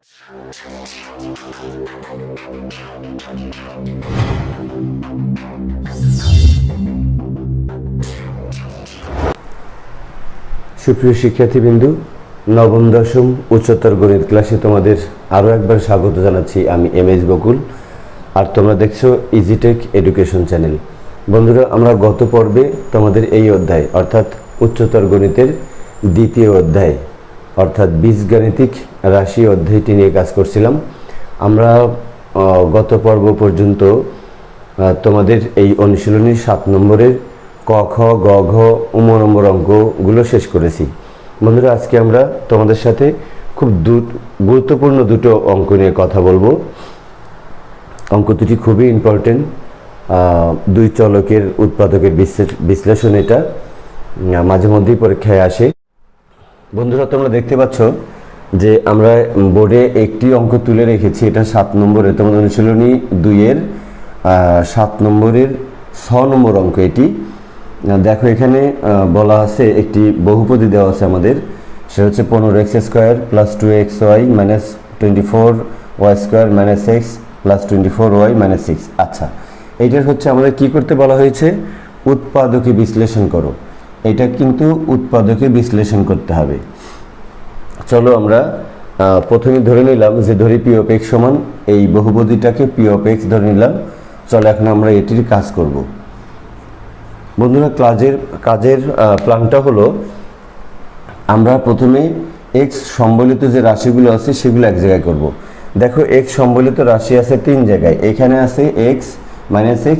সুপ্রিয় শিক্ষার্থীবৃন্দু, নবম দশম উচ্চতর গণিত ক্লাসে তোমাদের আরও একবার স্বাগত জানাচ্ছি। আমি এমএস বকুল, আর তোমরা দেখছো ইজিটেক এডুকেশন চ্যানেল। বন্ধুরা, আমরা গত পর্বে তোমাদের এই অধ্যায় অর্থাৎ উচ্চতর গণিতের দ্বিতীয় অধ্যায় অর্থাৎ বীজগাণিতিক রাশি অধ্যায়টি নিয়ে কাজ করছিলাম। আমরা গত পর্ব পর্যন্ত তোমাদের এই অনুশীলনী 7 নম্বরের ক খ গ ঘ নম্বর অঙ্কগুলো শেষ করেছি। বন্ধুরা, আজকে আমরা তোমাদের সাথে খুব গুরুত্বপূর্ণ দুটো অঙ্ক নিয়ে কথা বলবো। অঙ্ক দুটি খুবই ইম্পর্টেন্ট। দুই চলকের উৎপাদকের বিশ্লেষণ, এটা মাঝে মধ্যেই পরীক্ষায় আসে। বন্ধুরা, তোমরা দেখতে পাচ্ছ যে আমরা বোর্ডে একটি অঙ্ক তুলে রেখেছি। এটা 7 নম্বরের, তোমাদের অনুশীলনী 2-এর 7 নম্বরের 6 নম্বর অঙ্ক। এটি দেখো, এখানে বলা আছে একটি বহুপদী দেওয়া আছে আমাদের, সেটা হচ্ছে 15x² + 2xy - 24y² - x + 24y - 6। আচ্ছা, এইটার হচ্ছে আমাদের কি করতে বলা হয়েছে? উৎপাদকে বিশ্লেষণ করো। এটা কিন্তু উৎপাদকে বিশ্লেষণ করতে হবে। চলো আমরা প্রথমে ধরে নিলাম যে ধরি p of x সমান এই বহুপদীটাকে p of x ধরে নিলাম। চলো এখন আমরা এটির কাজ করব। বন্ধুরা, কাজের প্ল্যানটা হলো, আমরা প্রথমে x সম্বলিত যে রাশিগুলো আছে সেগুলো এক জায়গায় করব। দেখো, x সম্বলিত রাশি আছে 3 জায়গায়। এখানে আছে x - x,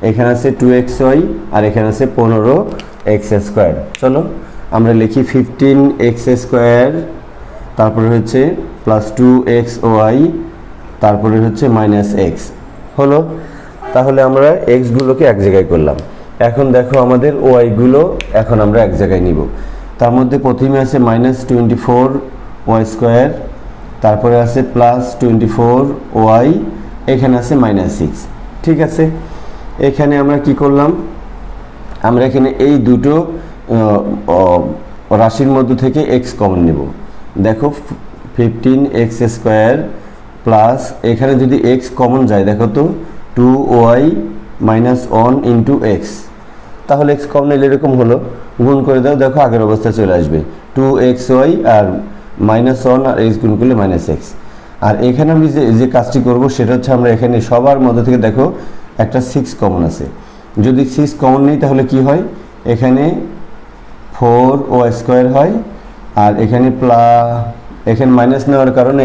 এখানে আছে 2xy, আর এখানে আছে 15x²। চলো আমরা লিখি 15x², তারপরে হচ্ছে +2xy, তারপরে হচ্ছে -x হলো। তাহলে আমরা x গুলোকে এক জায়গায় করলাম। এখন দেখো, আমাদের ওয়াই গুলো এখন আমরা এক জায়গায় নিব। তার মধ্যে প্রথমে আছে -24y², তারপরে আছে +24y, এখানে আছে -6। ঠিক আছে, এখানে আমরা কি করলাম? আমরা এখানে এই দুটো রাশির মধ্য থেকে x কমন নেব। দেখো, 15x² প্লাস এখানে যদি x কমন যায়, দেখো তো 2y - 1 × x, তাহলে x কমন নিলে এরকম হলো, গুণ করে দাও, দেখো আগের অবস্থায় চলে আসবে 2xy আর -1 আর x গুণ করলে -x। আর এখানে আমি যে কাজটি করব সেটা হচ্ছে, আমরা এখানে সবার মধ্যে থেকে দেখো একটা 6 কমন আছে। যদি 6 কমন নেই তাহলে কি হয়? এখানে 4y² হয়, আর এখানে মাইনাস নেওয়ার কারণে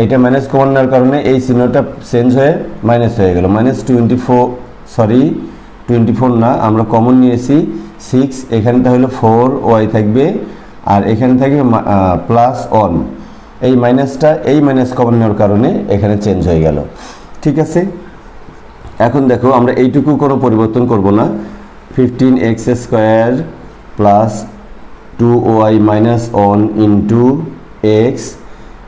এটা মাইনাস কমন নেওয়ার কারণে এই চিহ্নটা চেঞ্জ হয়ে মাইনাস হয়ে গেল। -24 না, আমরা কমন নিয়েছি 6। এখানে তাহলে 4y থাকবে, আর এখানে থাকবে +1। এই মাইনাস কমন নেওয়ার কারণে এখানে চেঞ্জ হয়ে গেল। ঠিক আছে, এখন দেখো আমরা এইটুকু কোনো পরিবর্তন করব না। 15x² + 2y - 1 × x।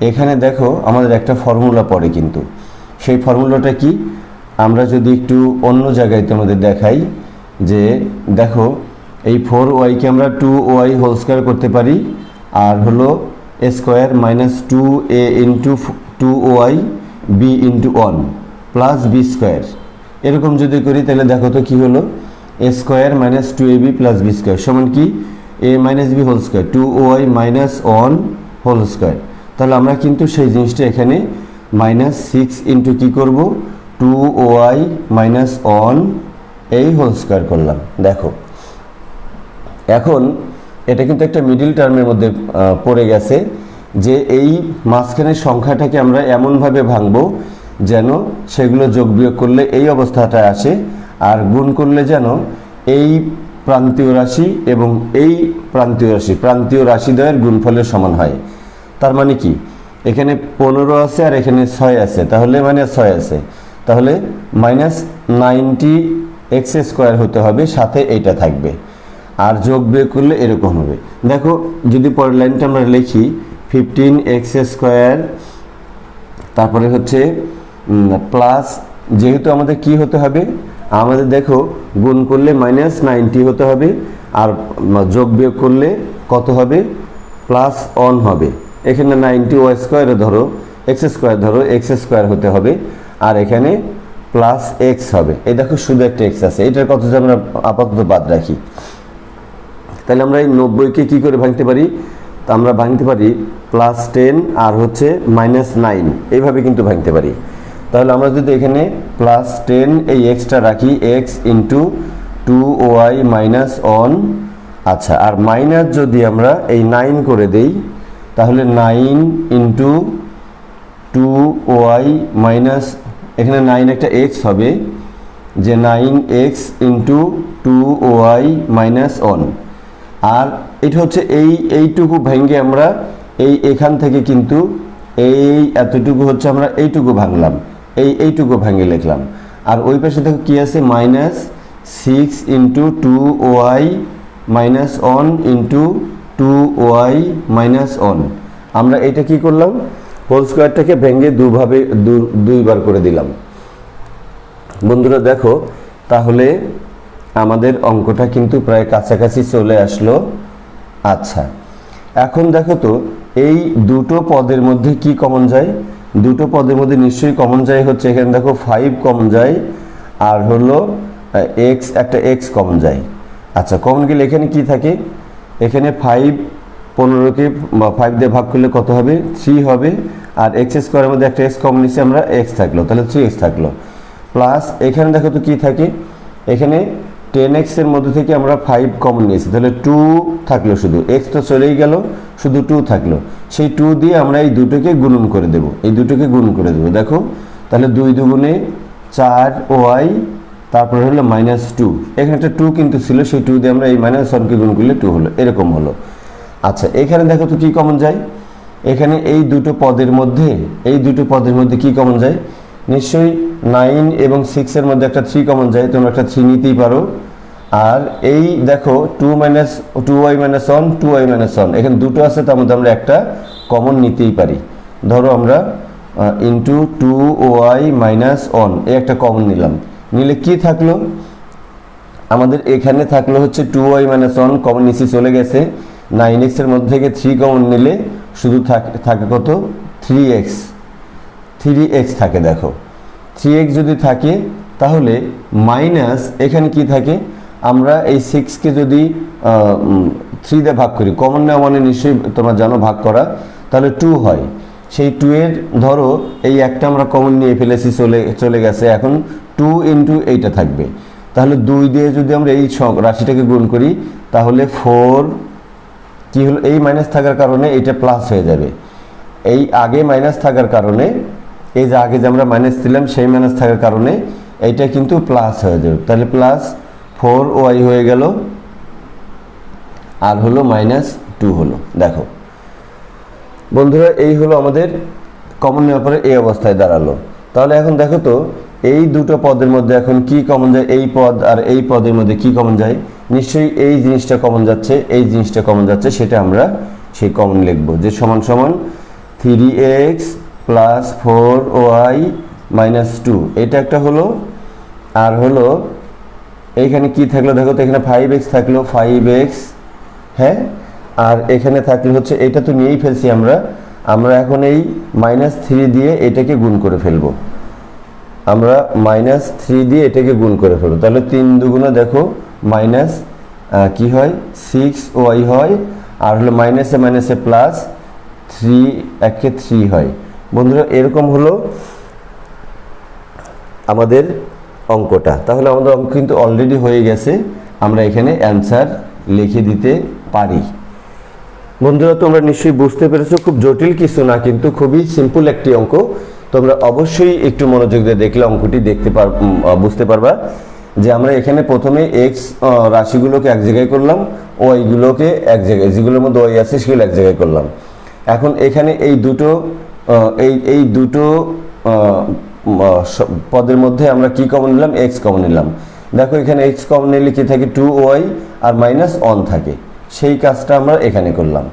এখানে দেখো আমাদের একটা ফর্মুলা পড়ে, কিন্তু সেই ফর্মুলাটা কি? আমরা যদি একটু অন্য জায়গায় তোমাদের দেখাই, যে দেখো এই 4y-কে আমরা 2y² করতে পারি, আর হলো a² - 2a × 2y b × 1 + b²। এরকম যদি করি তাহলে দেখো তো কি হলো? a² - 2ab + b² সমান কি? a - b² 2y - 1² তাহলে আমরা কিন্তু সেই জিনিসটা এখানে -6 × কি করব? 2y - 1 এই হোল² করলাম। দেখো, এখন এটা কিন্তু একটা মিডিল টার্মের মধ্যে পড়ে গেছে, যে এই মাঝখানের সংখ্যাটাকে আমরা এমনভাবে ভাঙবো যেন সেগুলো যোগ বিয়োগ করলে এই অবস্থাটায় আসে, আর গুণ করলে যেন এই প্রান্তীয় রাশি এবং এই প্রান্তীয় রাশিদ্বয়ের গুণফলের সমান হয়। তার মানে কি? এখানে 15 আছে আর এখানে 6 আছে, তাহলে -6 আছে, তাহলে -90x² হতে হবে, সাথে এইটা থাকবে, আর যোগ বিয়োগ করলে এরকম হবে। দেখো, যদি পরের লাইনটা আমরা লিখি 15x², তারপরে হচ্ছে প্লাস, যেহেতু আমাদের কি হতে হবে? আমাদের দেখো গুণ করলে -90 হতে হবে, আর যোগ বিয়োগ করলে কত হবে? +1 হবে। এখানে 90y² ধরো, এক্স স্কোয়ার ধরো, এক্স স্কোয়ার হতে হবে, আর এখানে প্লাস এক্স হবে। এই দেখো শুধু একটা এক্স আছে, এটার কথা যদি আমরা আপাতত বাদ রাখি, তাহলে আমরা এই 90কে কী করে ভাঙতে পারি? তা আমরা ভাঙতে পারি +10 আর হচ্ছে -9, এইভাবে কিন্তু ভাঙতে পারি। তাহলে আমরা যদি এখানে +10 এই এক্সটা রাখি, এক্স ইন্টু 2y - 1, আচ্ছা, আর মাইনাস যদি আমরা এই 9 করে দেই, তাহলে 9 ইন্টু 2y এখানে 9 একটা এক্স হবে, যে 9x ইন্টু 2y - 1, আর এটা হচ্ছে এইটুকু ভেঙে আমরা এখান থেকে কিন্তু এতটুকু হচ্ছে আমরা এইটুকু ভাঙলাম, এইটুকু ভেঙে লিখলাম। আর ওই পাশে দেখো কি আছে, -6 ইন্টু 2y - 1 ইন্টু 2y - 1। আমরা এটা কি করলাম, হোল স্কোয়ারটাকে ভেঙে দুইবার করে দিলাম। বন্ধুরা দেখো, তাহলে আমাদের অঙ্কটা কিন্তু প্রায় কাছাকাছি চলে আসলো। আচ্ছা, এখন দেখো তো এই দুটো পদের মধ্যে কি কমন যায়? দুটো পদের মধ্যে নিশ্চয়ই কমন যায় হচ্ছে, এখানে দেখো 5 কমন যায়, আর হলো এক্স, একটা এক্স কমন যায়। আচ্ছা, কমন গেলে এখানে কি থাকে? এখানে 15কে 5 দিয়ে ভাগ করলে কত হবে? 3 হবে। আর এক্স স্কোয়ারের মধ্যে একটা এক্স কমন নিচ্ছি আমরা, এক্স থাকলো, তাহলে 3x থাকলো। প্লাস এখানে দেখো তো কি থাকে, এখানে 10x এর মধ্যে থেকে আমরা 5 কমন নিয়েছি, তাহলে 2 থাকলো, শুধু এক্স তো চলেই গেল, শুধু 2 থাকলো। সেই 2 দিয়ে আমরা এই দুটোকে গুণন করে দেব, দেখো, তাহলে 2 দুগুণে 4y, তারপরে হলো -2, এখানে একটা 2 কিন্তু ছিল, সেই 2 দিয়ে আমরা এই -1কে গুণ করলে 2 হলো, এরকম হলো। আচ্ছা, এখানে দেখো তো কি কমন যায়, এখানে এই দুটো পদের মধ্যে কি কমন যায়? নিশ্চয়ই 9 এবং 6 এর মধ্যে একটা 3 কমন যায়, তোমরা একটা 3 নিতেই পারো। আর এই দেখো 2y - 1, 2y - 1, এখানে দুটো আছে, তার মধ্যে আমরা একটা কমন নিতেই পারি। ধরো আমরা ইন্টু 2y - 1, এই একটা কমন নিলাম, নিলে কি থাকলো আমাদের? এখানে থাকলো হচ্ছে 2y - 1 কমন নিচে চলে গেছে, 9x এর মধ্যে থেকে 3 কমন নিলে শুধু থাকে কত? 3x থাকে। দেখো 3x যদি থাকে, তাহলে মাইনাস এখানে কি থাকে? আমরা এই 6কে যদি 3 দিয়ে ভাগ করি, কমন নেওয়া মানে নিশ্চয়ই তোমরা জানো ভাগ করা, তাহলে 2 হয়। সেই 2 এর ধরো এই একটা আমরা কমন নিয়ে ফেলেছি, চলে গেছে, এখন 2 ইন্টু এইটা থাকবে। তাহলে 2 দিয়ে যদি আমরা এই রাশিটাকে গুণ করি, তাহলে 4 কি হলো? এই মাইনাস থাকার কারণে এটা প্লাস হয়ে যাবে। এই আগে মাইনাস থাকার কারণে, এই যে আগে যে আমরা মাইনাস দিলাম, সেই মাইনাস থাকার কারণে এইটা কিন্তু প্লাস হয়ে যাবে। তাহলে +4y হয়ে গেল, আর হলো -2 হলো। দেখো বন্ধুরা, এই হলো আমাদের কমন নেওয়ার পরে এই অবস্থায় দাঁড়ালো। তাহলে এখন দেখো তো এই দুটো পদের মধ্যে এখন কি কমন যায়? এই পদ আর এই পদের মধ্যে কি কমন যায়? নিশ্চয়ই এই জিনিসটা কমন যাচ্ছে, এই জিনিসটা কমন যাচ্ছে, সেটা আমরা সেই কমন লিখবো, যে সমান 3x + 4y - 2, এটা একটা হলো। আর হলো এইখানে কি থাকলো? দেখো তো এখানে 5x থাকলো, 5x, হ্যাঁ, আর এখানে থাকলে হচ্ছে, এটা তো নিয়েই ফেলছি আমরা এখন এই -3 দিয়ে এটাকে গুণ করে ফেলবো, তাহলে 3 দুগুণে দেখো মাইনাস কি হয়? 6y হয়, আর হলো মাইনাসে মাইনাসে প্লাস 3 একে 3 হয়। বন্ধুরা, এরকম হলো আমাদের অঙ্কটা। তাহলে আমাদের অঙ্ক কিন্তু অলরেডি হয়ে গেছে, আমরা এখানে অ্যান্সার লিখে দিতে পারি। বন্ধুরা, তোমরা নিশ্চয়ই বুঝতে পেরেছো, খুব জটিল কিছু না, কিন্তু খুবই সিম্পল একটি অঙ্ক। তোমরা অবশ্যই একটু মনোযোগ দিয়ে দেখলে অঙ্কটি বুঝতে পারবা, যে আমরা এখানে প্রথমে এক্স রাশিগুলোকে এক জায়গায় করলাম, ওয়াইগুলোকে এক জায়গায়, যেগুলোর মধ্যে ওয়াই আছে সেগুলো এক জায়গায় করলাম। এখন এখানে এই দুটো পদের মধ্যে আমরা কি কমন নিলাম? এক্স কমন নিলাম। দেখো এখানে এক্স কমন নিলে কি থাকে? 2y আর -1 থাকে, সেই কাজটা আমরা এখানে করলাম।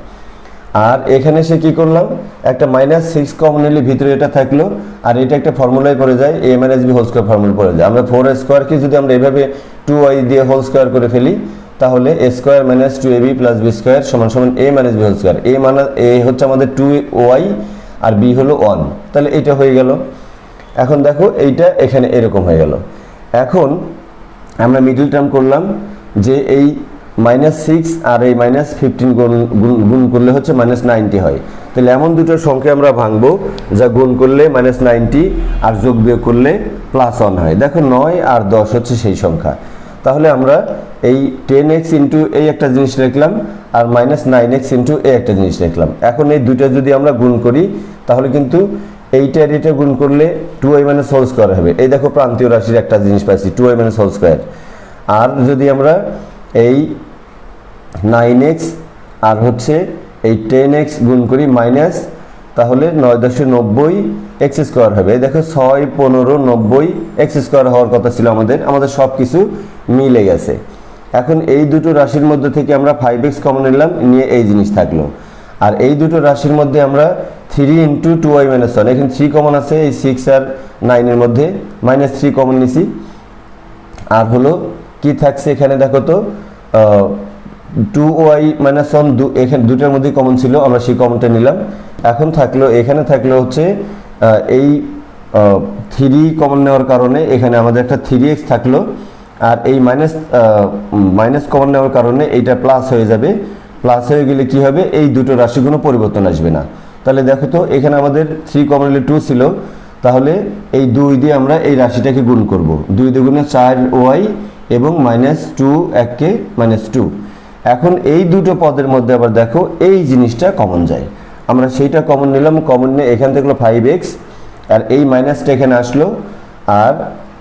আর এখানে সে কি করলাম? একটা -6 কমন নিলে ভিতরে এটা থাকলো, আর এটা একটা ফর্মুলায় পড়ে যায়, a - b whole square formula পড়ে যায়। আমরা 4 স্কয়ারকে যদি আমরা এভাবে 2y দিয়ে হোল স্কয়ার করে ফেলি, তাহলে a square - 2ab + b square = a - b whole square. a হচ্ছে আমাদের 2y, আর বি হলো 1, তাহলে এটা হয়ে গেল। এখন দেখো এইটা এখানে এরকম হয়ে গেল। এখন আমরা মিডল টার্ম করলাম যে এই -6 আর এই -15 গুণ করলে হচ্ছে -90 হয়। তাহলে এমন দুটো সংখ্যা আমরা ভাঙবো যা গুণ করলে -90 আর যোগ বিয়োগ করলে +1 হয়। দেখো 9 আর 10 হচ্ছে সেই সংখ্যা। তাহলে আমরা এই 10x ইন্টু এই একটা জিনিস লিখলাম আর -9x ইন্টু এই একটা জিনিস লিখলাম। এখন এই দুটো যদি আমরা গুণ করি তাহলে কিন্তু এইটা আর এটা গুণ করলে 2y - হোল স্কয়ার হবে। এই দেখো প্রান্তীয় রাশির একটা জিনিস পাচ্ছি 2y - হোল স্কয়ার। আর যদি আমরা এই 9x আর হচ্ছে এই 10x গুণ করি মাইনাস, তাহলে 9.90 এক্স স্কোয়ার হবে। দেখো 6, 15, 90 এক্স স্কোয়ার হওয়ার কথা ছিল আমাদের সব কিছু মিলে গেছে। এখন এই দুটো রাশির মধ্যে থেকে আমরা 5x কমন নিলাম, নিয়ে এই জিনিস থাকলো। আর এই দুটো রাশির মধ্যে আমরা 3 ইন্টু 2y - 1, এখানে 3 কমন আছে, এই 6 আর 9 এর মধ্যে -3 কমন নিছি। আর হলো কি থাকছে এখানে দেখো তো 2y - 1, এখানে দুটোর মধ্যে কমন ছিল, আমরা সেই কমনটা নিলাম। এখন থাকলো এখানে থাকলো হচ্ছে এই 3 কমন নেওয়ার কারণে এখানে আমাদের একটা 3x থাকলো। আর এই মাইনাস কমন নেওয়ার কারণে এইটা প্লাস হয়ে যাবে। প্লাস হয়ে গেলে কি হবে, এই দুটো রাশি কোনো পরিবর্তন আসবে না। তাহলে দেখো তো এখানে আমাদের 3 কমন নিলে 2 ছিল, তাহলে এই 2 দিয়ে আমরা এই রাশিটাকে গুণ করব। 2 দুগুণে 4y এবং -2 এককে -2। এখন এই দুটো পদের মধ্যে আবার দেখো এই জিনিসটা কমন যায়, আমরা সেইটা কমন নিলাম। কমন নিয়ে এখান থেকে 5x আর এই মাইনাসটা এখানে আসলো। আর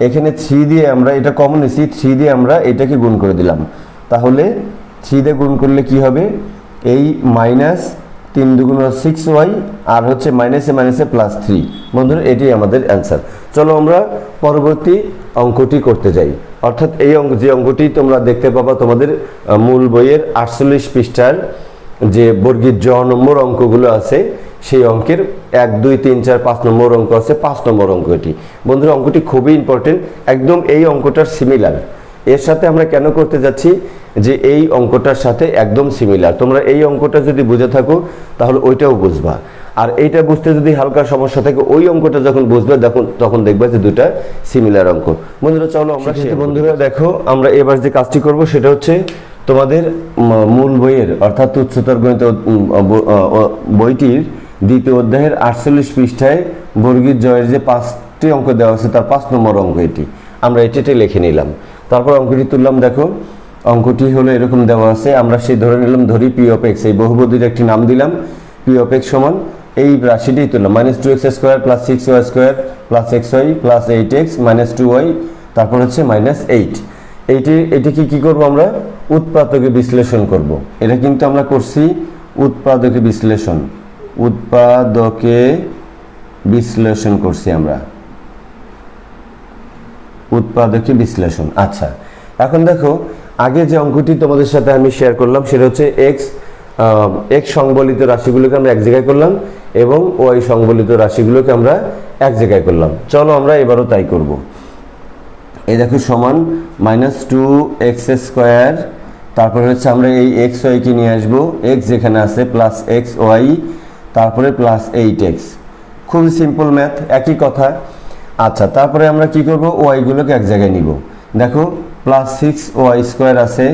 এখানে 3 দিয়ে আমরা এটা কমন নিয়েছি, 3 দিয়ে আমরা এটাকে গুণ করে দিলাম। তাহলে 3 দিয়ে গুণ করলে কি হবে, এই -3 দুগুণ 6y আর হচ্ছে মাইনাসে মাইনাসে +3। বন্ধুরা এটাই আমাদের অ্যান্সার। চলো আমরা পরবর্তী অঙ্কটি করতে যাই। অর্থাৎ এই যে অঙ্কটি তোমরা দেখতে পাবা তোমাদের মূল বইয়ের 48 পৃষ্ঠার যে বর্গীর জ নম্বর অঙ্কগুলো আছে, সেই অঙ্কের 1, 2, 3, 4, 5 নম্বর অঙ্ক আছে। 5 নম্বর অঙ্কটি বন্ধুরা, অঙ্কটি খুবই ইম্পর্টেন্ট, একদম এই অঙ্কটার সিমিলার। এর সাথে আমরা কেন করতে যাচ্ছি, যে এই অঙ্কটার সাথে একদম সিমিলার। তোমরা এই অঙ্কটা যদি বুঝে থাকো তাহলে ওইটাও বুঝবা, আর এইটা বুঝতে যদি হালকা সমস্যা থাকে ওই অঙ্কটা যখন বুঝবে তখন দেখবে যে দুটা সিমিলার অঙ্ক। বন্ধুরা চলো আমরা বন্ধুরা দেখো আমরা এবার যে কাজটি করব সেটা হচ্ছে তোমাদের মূল বইয়ের অর্থাৎ উচ্চতর গণিত বইটির 2য় অধ্যায়ের 48 পৃষ্ঠায় বর্গীর জয়ের যে 5টি অঙ্ক দেওয়া আছে তার 5 নম্বর অঙ্ক এটি। আমরা এটিতে লিখে নিলাম, তারপর অঙ্কটি তুললাম। দেখো অঙ্কটি হলো এরকম দেওয়া আছে, আমরা সেই ধরে নিলাম, ধরি p of x, এই বহুপদীর একটি নাম দিলাম। p of x সমান এই রাশিটাই তুললাম -2x² + 6y² + xy + 8x - 2y, তারপর হচ্ছে -8। এটিকে কি করব, আমরা উৎপাদকে বিশ্লেষণ করব। এটা কিন্তু আমরা করছি উৎপাদকে বিশ্লেষণ করছি আমরা উৎপাদকে বিশ্লেষণ। আচ্ছা, এখন দেখো আগে যে অঙ্কটি তোমাদের সাথে আমি শেয়ার করলাম সেটা হচ্ছে x সংবলিত রাশিগুলোকে আমরা এক জায়গায় করলাম এবং y সংবলিত রাশিগুলোকে আমরা এক জায়গায় করলাম। চলো আমরা এবারও তাই করব। এই দেখো সমান -2x², তারপরে হচ্ছে আমরা এই xy কে নিয়ে আসবো, x যেখানে আছে +xy, তারপরে +8x। খুব সিম্পল ম্যাথ, একই কথা। আচ্ছা, তারপরে আমরা কি করব, y গুলোকে এক জায়গায় নিব। দেখো +6y² আছে,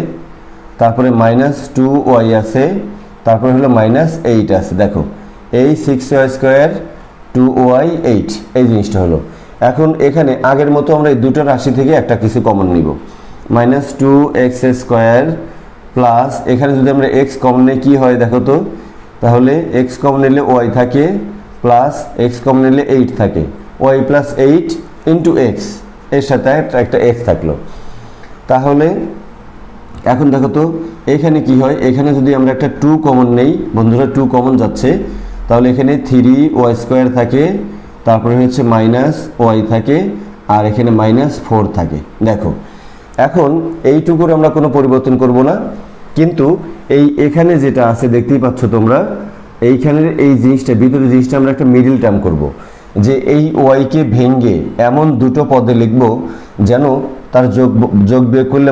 তারপরে -2y আছে, তারপরে হলো -8 আছে। দেখো এই 6y², 2y, 8 এই জিনিসটা হলো। এখন এখানে আগের মতো আমরা এই দুটো রাশি থেকে একটা কিছু কমন নিব, -2x² প্লাস এখানে যদি আমরা x কমন নিই কি হয় দেখো তো, তাহলে x কমন নিলে y থাকে, প্লাস x কমন নিলে 8 থাকে, y + 8 × x, এর সাথে একটা x থাকলো। তাহলে এখন দেখো তো এখানে কি হয়, এখানে যদি আমরা একটা 2 কমন নেই, বন্ধুরা 2 কমন যাচ্ছে, তাহলে এখানে 3y² থাকে, তারপরে হচ্ছে -y থাকে, আর এখানে -4 থাকে। দেখো এখন এইটুকুর আমরা কোনো পরিবর্তন করব না, কিন্তু এখানে যেটা আছে দেখতেই পাচ্ছ তোমরা, এইখানের এই জিনিসটা ভিতরে জিনিসটা আমরা একটা মিডল টার্ম করব, যে এই ওয়াইকে ভেঙে এমন দুটো পদে লিখব যেন তার যোগ বিয়োগ করলে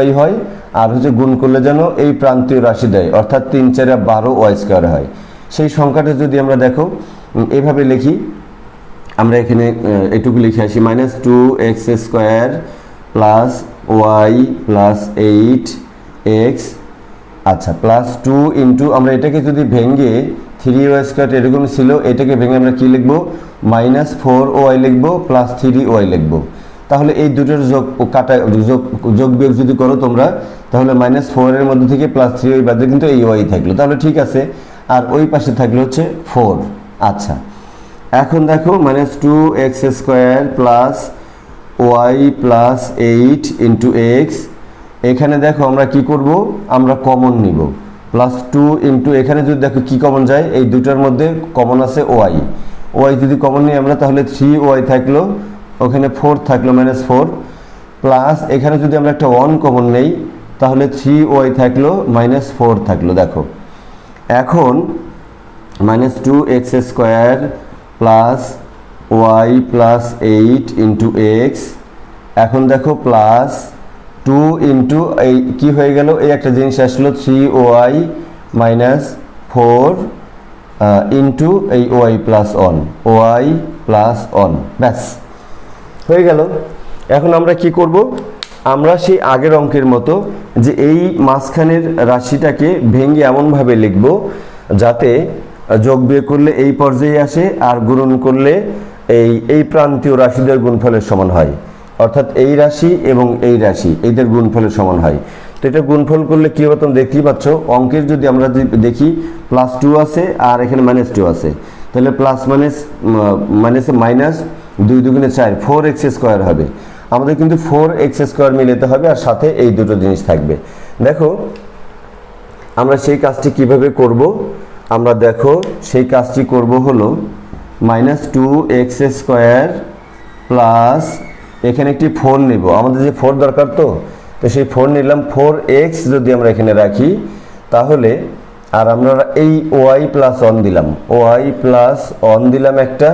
-y হয়, আর হচ্ছে গুণ করলে যেন এই প্রান্তীয় রাশি দেয়, অর্থাৎ 3, 4, 12 y² হয়। সেই সংখ্যাটা যদি আমরা দেখো এইভাবে লিখি আমরা, এখানে এটুকু লিখে আসি, -2x² plus Y plus 8x, আচ্ছা প্লাস 2 ইন্টু, আমরা এটাকে যদি ভেঙে 3y² এরকম ছিল, এটাকে ভেঙে আমরা কি লিখবো, -4y লিখবো প্লাস 3y লিখবো। তাহলে এই দুটোর যোগ বিয়োগ যদি করো তোমরা, তাহলে -4 এর মধ্যে থেকে +3y বাদে কিন্তু এই y থাকলো, তাহলে ঠিক আছে। আর ওই পাশে থাকলো হচ্ছে 4। আচ্ছা এখন দেখো -2x² plus Y plus 8 into X, এখানে দেখো আমরা কি করব, আমরা কমন নিব, +2 ইন্টু, এখানে যদি দেখো কি কমন যায়, এই দুটার মধ্যে কমন আছে ওয়াই যদি কমন নিই আমরা, তাহলে 3y থাকলো, ওখানে 4 থাকলো -4, প্লাস এখানে যদি আমরা একটা 1 কমন নেই, তাহলে 3y থাকলো -4 থাকলো। দেখো এখন -2x² plus Y plus 8 into X, এখন দেখো +2 ইন্টু এই কী হয়ে গেল, এই একটা জিনিস আসলো 3y -4 ইন্টু এই ওয়াই প্লাস 1 ব্যাস হয়ে গেল। এখন আমরা কি করব, আমরা সেই আগের অঙ্কের মতো যে এই মাঝখানের রাশিটাকে ভেঙে এমনভাবে লিখব যাতে যোগ বিয়োগ করলে এই পর্যায়ে আসে, আর গুণন করলে এই প্রান্তীয় রাশিদের গুণফলের সমান হয়, অর্থাৎ এই রাশি এবং এই রাশি এদের গুণফলের সমান হয়। তো এটা গুণফল করলে কী হবে তোমরা দেখতেই পাচ্ছ, অঙ্কের যদি আমরা দেখি +2 আছে আর এখানে -2 আছে, তাহলে প্লাস মাইনাস 2 দুগুণে 4, 4x² হবে। আমাদের কিন্তু 4x² মিলাতে হবে, আর সাথে এই দুটো জিনিস থাকবে। দেখো আমরা সেই কাজটি কিভাবে করব, আমরা দেখো সেই কাজটি করব হলো -2x² প্লাস এখানে একটি 4 নেব, আমাদের যে 4 দরকার, তো সেই 4 নিলাম, 4x যদি আমরা এখানে রাখি তাহলে, আর আমরা এই ওয়াই প্লাস 1 দিলাম, ওয়াই প্লাস 1 দিলাম একটা,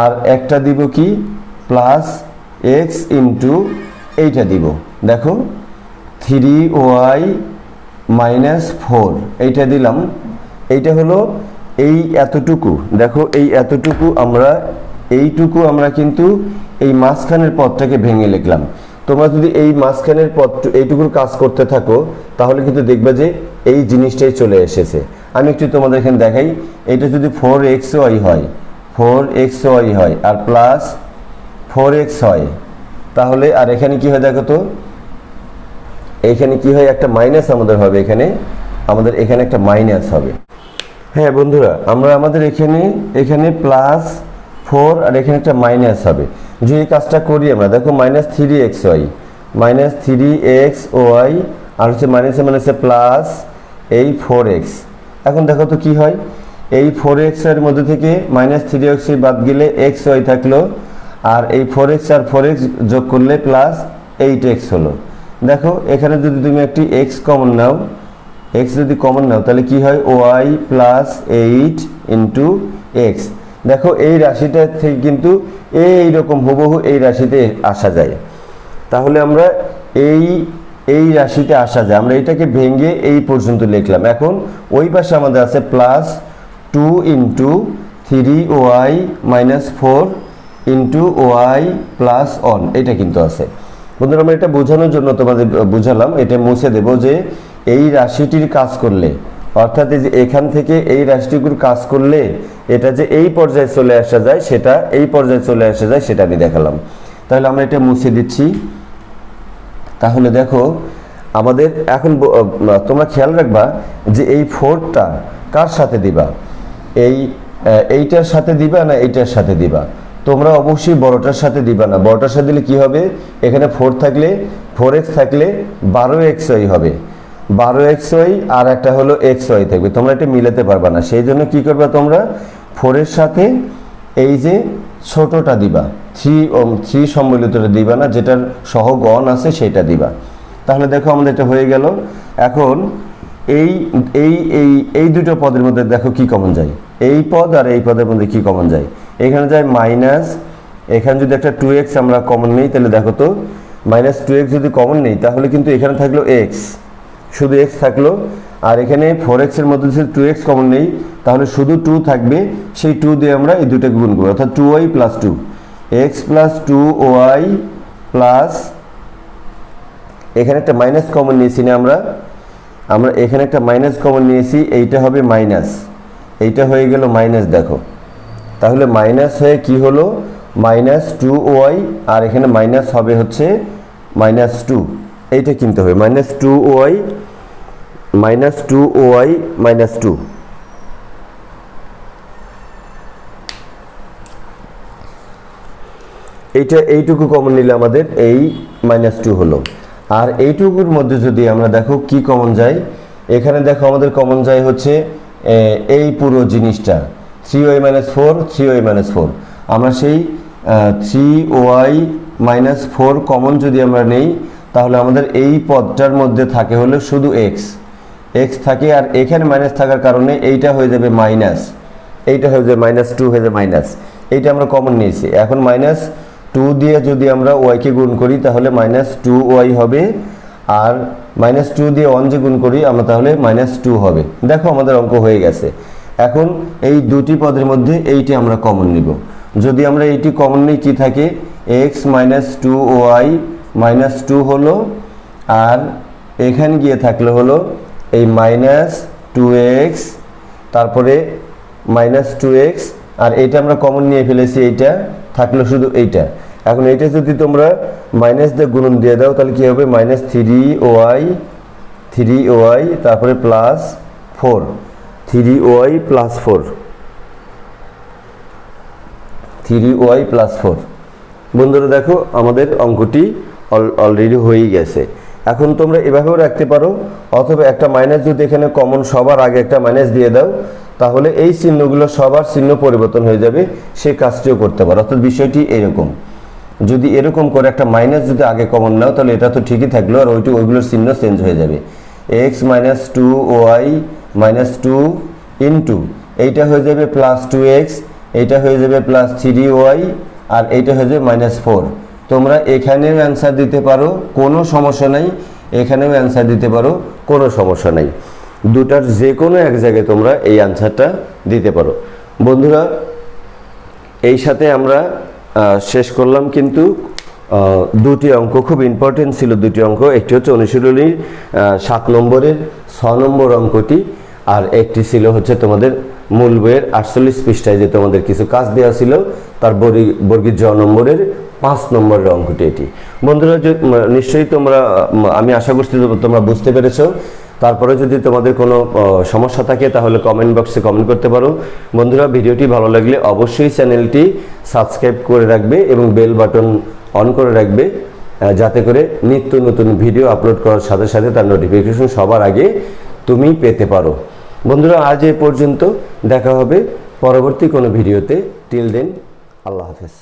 আর একটা দিব কি +x ইন্টু এইটা দিব, দেখো 3y -4 এইটা দিলাম, এইটা হলো এই এতটুকু, দেখো এই এতটুকু আমরা কিন্তু এই মাঝখানের পদটাকে ভেঙে লিখলাম। তোমরা যদি এই মাঝখানের পদ এইটুকুর কাজ করতে থাকো, তাহলে কিন্তু দেখবে যে এই জিনিসটাই চলে এসেছে। আমি একটু তোমাদের এখানে দেখাই, এটা যদি 4xy হয় আর প্লাস 4x হয়, তাহলে আর এখানে কি হয় দেখো তো, এখানে কি হয়, একটা মাইনাস আমাদের হবে, এখানে একটা মাইনাস হবে। হ্যাঁ বন্ধুরা, আমাদের এখানে +4 আর এখানে একটা মাইনাস হবে। যে এই কাজটা করি আমরা, দেখো -3xy আর হচ্ছে মাইনাসে প্লাস এই 4x। এখন দেখো তো কি হয়, এই 4x এর মধ্যে থেকে -3xy বাদ গেলে xy থাকলো, আর এই 4x আর 4x যোগ করলে +8x হলো। দেখো এখানে যদি তুমি একটি x কমন নাও, তাহলে কি হয়, y প্লাস 8 ইন্টু এক্স। দেখো এই রাশিটা থেকে কিন্তু এইরকম হুবহু এই রাশিতে আসা যায়। তাহলে আমরা এই রাশিতে আসা যায়, আমরা এটাকে ভেঙে এই পর্যন্ত লিখলাম। এখন ওই পাশে আমাদের আছে +2 into 3y -4 into Y plus 1, এটা কিন্তু আছে। বন্ধুরা আমরা এটা বোঝানোর জন্য তোমাদের বুঝালাম, এটা মুছে দেব যে এই রাশিটির কাজ করলে, অর্থাৎ এই যে এখান থেকে এই রাশিটির কাজ করলে এটা যে এই পর্যায়ে চলে আসা যায়, সেটা আমি দেখালাম। তাহলে আমরা এটা মুছে দিচ্ছি। তাহলে দেখো আমাদের এখন তোমরা খেয়াল রাখবা যে এই 4টা কার সাথে দিবা, এইটার সাথে দিবা না এইটার সাথে দিবা। তোমরা অবশ্যই বড়টার সাথে দিবা না, বড়টার সাথে দিলে কি হবে, এখানে 4x থাকলে 12xy হবে, 12xy আর একটা হলো xy থাকবে, তোমরা এটা মিলাতে পারবা না। সেই জন্য কি করবা, তোমরা 4 এর সাথে এই যে ছোটটা দিবা, 3 সম্মিলিতটা দিবা না, যেটার সহগ 1 আছে সেটা দিবা। তাহলে দেখো আমাদের এটা হয়ে গেল। এখন এই দুটো পদের মধ্যে দেখো কি কমন যায়, এই পদ আর এই পদের মধ্যে কি কমন যায়, এখানে যায় মাইনাস, এখানে যদি একটা 2x আমরা কমন নেই, তাহলে দেখো তো -2x যদি কমন নেই, তাহলে কিন্তু এখানে থাকলো x, শুধু x থাকলো, আর এখানে 4x এর মধ্যে যদি 2x কমন নেই তাহলে শুধু 2 থাকবে, সেই 2 দিয়ে আমরা এই দুটোকে গুণ করব, অর্থাৎ 2y plus 2 x plus 2y plus এখানে একটা মাইনাস কমন নিয়েছি না আমরা এখানে একটা মাইনাস কমন নিয়েছি, এইটা হবে মাইনাস, এইটা হয়ে গেল মাইনাস। দেখো তাহলে মাইনাস হয়ে কি হলো মাইনাস 2y, আর এখানে মাইনাস হবে হচ্ছে মাইনাস 2, এইটা কিনতে হবে মাইনাস 2y মাইনাস 2। এইটুকু কমন নিলে আমাদের এই মাইনাস 2 হলো। আর এইটুকুর মধ্যে যদি আমরা দেখো কি কমন যায়, এখানে দেখো আমাদের কমন যায় হচ্ছে এই পুরো জিনিসটা 3y মাইনাস 4 3y মাইনাস 4। আমরা সেই 3y মাইনাস 4 কমন যদি আমরা নেই তাহলে আমাদের এই পদটার মধ্যে থাকে হলো শুধু x থাকে, আর এখানে মাইনাস থাকার কারণে এইটা হয়ে যাবে মাইনাস, এইটা হয়ে যাবে মাইনাস 2 হয়ে যাবে মাইনাস, এইটা আমরা কমন নিয়েছি। এখন মাইনাস 2 দিয়ে যদি আমরা ওয়াইকে গুণ করি তাহলে মাইনাস 2y হবে, আর মাইনাস 2 দিয়ে 1 যে গুণ করি আমরা তাহলে মাইনাস 2 হবে। দেখো আমাদের অঙ্ক হয়ে গেছে। এখন এই দুটি পদের মধ্যে এইটি আমরা কমন নিব। যদি আমরা এইটি কমন নিই কি থাকে, x মাইনাস 2y মাইনাস 2 হলো, আর এখানে গিয়ে থাকলে হলো এই মাইনাস 2x, তারপরে মাইনাস 2x, আর এইটা আমরা কমন নিয়ে ফেলেছি, এইটা থাকলো শুধু এইটা। এখন এইটা যদি তোমরা মাইনাস দিয়ে গুণন দিয়ে দাও তাহলে কি হবে মাইনাস 3y তারপরে প্লাস 4 3y প্লাস 4 বন্ধুরা দেখো আমাদের অঙ্কটি অলরেডি হয়ে গেছে। এখন তোমরা এভাবেও রাখতে পারো, অথবা একটা মাইনাস যদি এখানে কমন সবার আগে একটা মাইনাস দিয়ে দাও তাহলে এই চিহ্নগুলো সবার চিহ্ন পরিবর্তন হয়ে যাবে, সেই কাজটিও করতে পারো। অর্থাৎ বিষয়টি এরকম, যদি এরকম করে একটা মাইনাস যদি আগে কমন নাও তাহলে এটা তো ঠিকই থাকলো, আর ওইগুলোর চিহ্ন চেঞ্জ হয়ে যাবে। x minus 2y minus 2 into এইটা হয়ে যাবে প্লাস 2x, এইটা হয়ে যাবে প্লাস 3y, আর এইটা হয়ে যাবে মাইনাস 4। তোমরা এখানেও অ্যান্সার দিতে পারো, কোনো সমস্যা নাই, এখানেও অ্যান্সার দিতে পারো, কোনো সমস্যা নাই। দুটার যে কোনো এক জায়গায় তোমরা এই অ্যান্সারটা দিতে পারো। বন্ধুরা এই সাথে আমরা শেষ করলাম, কিন্তু দুটি অঙ্ক খুব ইম্পর্টেন্ট ছিল। দুটি অঙ্ক, একটি হচ্ছে অনুশীলনীর 7 নম্বরের 6 নম্বর অঙ্কটি, আর একটি ছিল হচ্ছে তোমাদের মূল বইয়ের 48 পৃষ্ঠায় যে তোমাদের কিছু কাজ দেওয়া ছিল তার বর্গীর জ নম্বরের 5 নম্বরের অঙ্কটি এটি। বন্ধুরা নিশ্চয়ই তোমরা, আমি আশা করছি তোমরা বুঝতে পেরেছো। তারপরে যদি তোমাদের কোনো সমস্যা থাকে তাহলে কমেন্ট বক্সে কমেন্ট করতে পারো। বন্ধুরা ভিডিওটি ভালো লাগলে অবশ্যই চ্যানেলটি সাবস্ক্রাইব করে রাখবে এবং বেল বাটন অন করে রাখবে, যাতে করে নিত্য নতুন ভিডিও আপলোড করার সাথে সাথে তার নোটিফিকেশন সবার আগে তুমি পেতে পারো। বন্ধুরা আজ এ পর্যন্ত, দেখা হবে পরবর্তী কোনো ভিডিওতে। টিল দেন, আল্লাহ হাফেজ।